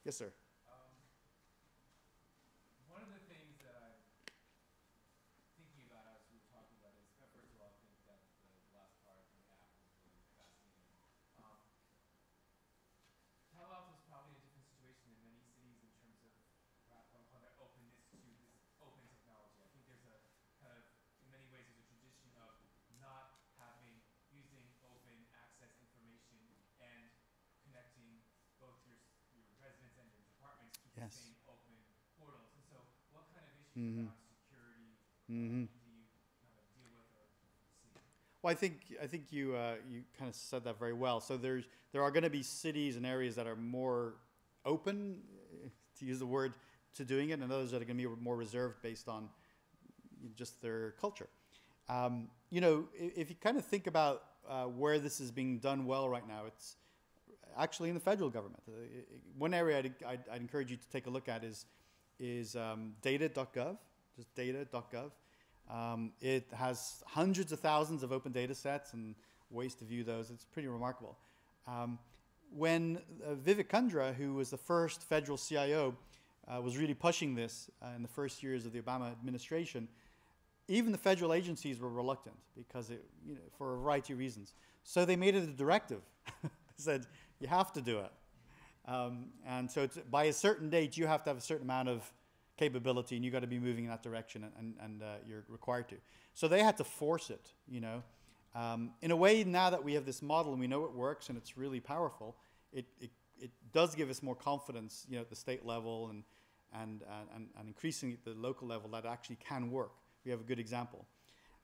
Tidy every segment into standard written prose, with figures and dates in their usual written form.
Yes, sir. Um, One of the things that I'm thinking about as we were talking about is, first of all, I think that the last part of the app was really fascinating. Um, Palo Alto is probably in a different situation than many cities in terms of what I'll call their openness to this open technology. I think there's a kind of, in many ways, there's a tradition of not having, using open access information and connecting both your residents and your departments to the Yes. same open portals. And so what kind of issues Mm-hmm. around security Mm-hmm. do you kind of deal with or see? Well, I think you kind of said that very well. So there are going to be cities and areas that are more open, to use the word, to doing it, and others that are going to be more reserved based on just their culture. If you kind of think about where this is being done well right now, it's actually in the federal government. One area I'd encourage you to take a look at is data.gov, just data.gov. It has hundreds of thousands of open data sets and ways to view those. It's pretty remarkable. When Vivek Kundra, who was the first federal CIO, was really pushing this in the first years of the Obama administration, even the federal agencies were reluctant because for a variety of reasons. So they made it a directive. Said, you have to do it. And so by a certain date, you have to have a certain amount of capability, and you got to be moving in that direction, and you're required to. So they had to force it, in a way. Now that we have this model and we know it works and it's really powerful, it does give us more confidence, at the state level and increasingly at the local level, that it actually can work. We have a good example.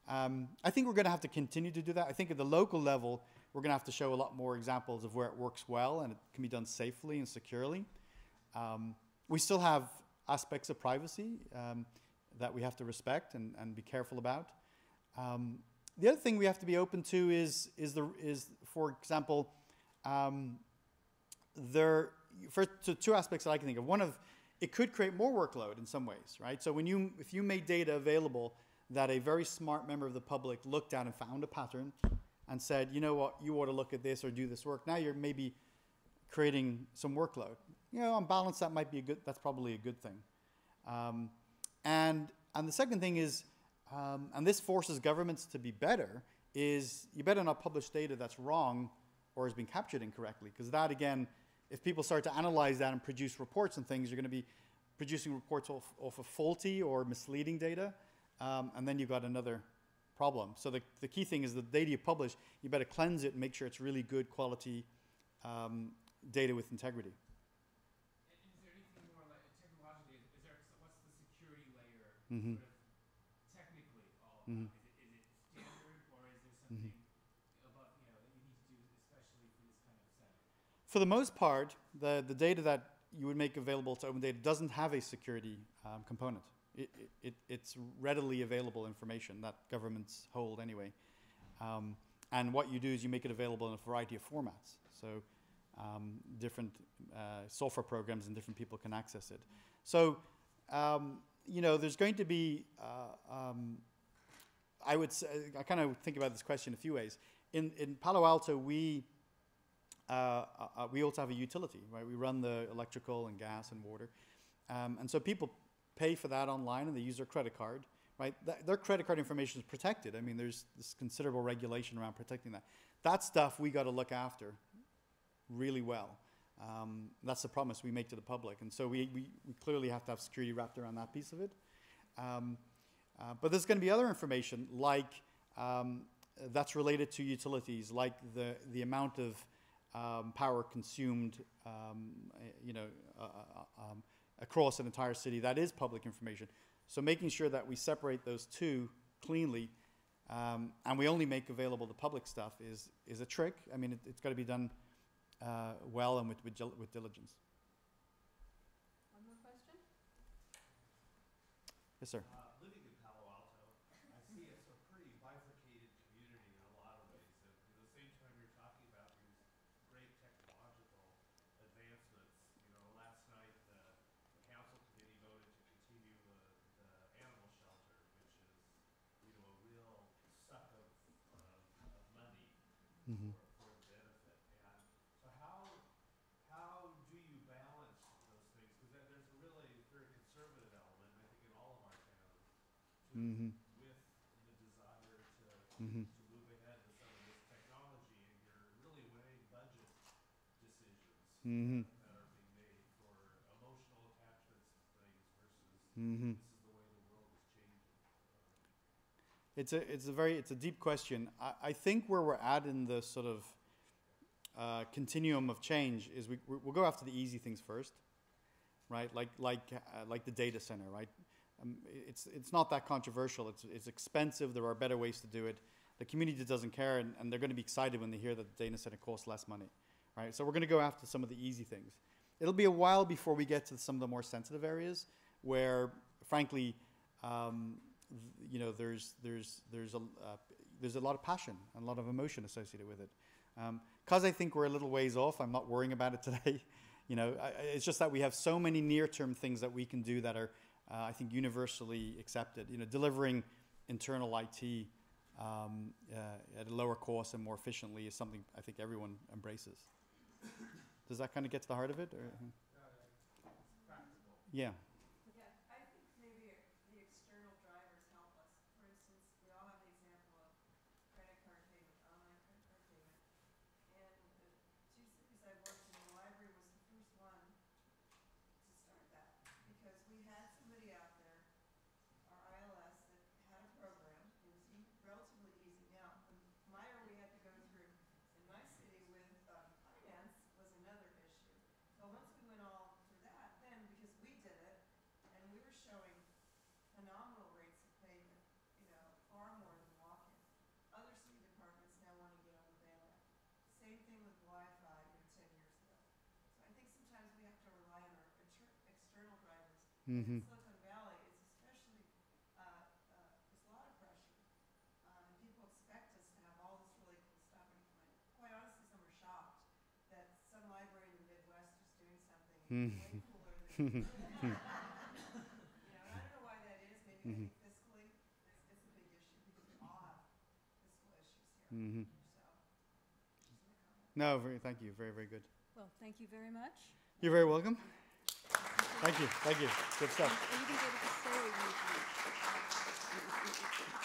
I think we're going to have to continue to do that. I think at the local level, we're going to have to show a lot more examples of where it works well and it can be done safely and securely. We still have aspects of privacy that we have to respect and be careful about. The other thing we have to be open to is for example, two aspects that I can think of. One of, it could create more workload in some ways, right? So if you made data available that a very smart member of the public looked at and found a pattern and said, you know what, you ought to look at this or do this work, now you're maybe creating some workload. On balance, that's probably a good thing. And the second thing is, and this forces governments to be better, is you better not publish data that's wrong or has been captured incorrectly, because that, again, if people start to analyze that and produce reports and things, you're going to be producing reports off of faulty or misleading data, and then you've got another problem. So the key thing is the data you publish, you better cleanse it and make sure it's really good quality data with integrity. And is there anything more like technologically? What's the security layer Mm-hmm. sort of technically all Mm-hmm. about? Is it standard, or is there Mm-hmm. something about that you need to do especially for this kind of setting? For the most part, the data that you would make available to open data doesn't have a security component. It's readily available information that governments hold anyway. And what you do is you make it available in a variety of formats. So different software programs and different people can access it. So, there's going to be, I would say, I kind of think about this question a few ways. In Palo Alto, we also have a utility, right? We run the electrical and gas and water. And so people pay for that online and they use their credit card, right? Their credit card information is protected. I mean, there's this considerable regulation around protecting that. That stuff we got to look after really well. That's the promise we make to the public. And so we clearly have to have security wrapped around that piece of it. But there's going to be other information like that's related to utilities, like the amount of power consumed, across an entire city. That is public information. So making sure that we separate those two cleanly, and we only make available the public stuff is a trick. I mean, it's got to be done well and with diligence. One more question? Yes, sir. Living in Palo Alto, I see it's a pretty bifurcated community in a lot of ways. And at the same time, you're talking about these great technological advancements. Last night the council committee voted to continue the animal shelter, which is, a real suck of money Mm-hmm. for the benefit. And so how do you balance the Mm-hmm. with the desire Mm-hmm. to move ahead with some of this technology, and you're really weighing budget decisions Mm-hmm. that are being made for emotional attachments to things versus Mm-hmm. this is the way the world is changing. It's a deep question. I think where we're at in the sort of continuum of change is we'll go after the easy things first, right? Like the data center, right? It's not that controversial. It's expensive. There are better ways to do it. The community doesn't care, and they're going to be excited when they hear that the data center costs less money, right? So we're going to go after some of the easy things. It'll be a while before we get to some of the more sensitive areas where, frankly, there's a lot of passion and a lot of emotion associated with it. Because I think we're a little ways off, I'm not worrying about it today. It's just that we have so many near-term things that we can do that are, I think, universally accepted. Delivering internal IT at a lower cost and more efficiently is something I think everyone embraces. Does that kind of get to the heart of it? Or? It's practical. Yeah. Yeah, I think maybe the external drivers help us. For instance, we all have the example of credit card payment, online credit card payment. And the two cities I worked in, the library was the first one to start that. Because we had somebody out there, our ILS, that had a program. It was relatively easy. Now, the mire we had to go through in my city with finance was another issue. But once we went all through that, then because we did it, and we were showing phenomenal rates of payment, far more than walk-in. Other city departments now want to get on the bandwagon. Same thing with Wi-Fi, 10 years ago. So I think sometimes we have to rely on our external drivers. And in Silicon Valley, it's especially, there's a lot of pressure. And people expect us to have all this really cool stuff. And quite honestly, some are shocked that some library in the Midwest is doing something way cooler than and I don't know why that is. Maybe I think fiscally, it's a big issue because we all have fiscal issues here. Mm-hmm. So, just my comment. No, thank you. Very, very good. Well, thank you very much. You're very welcome. Thank you. Thank you. Good stuff. And you can be able to stay with me.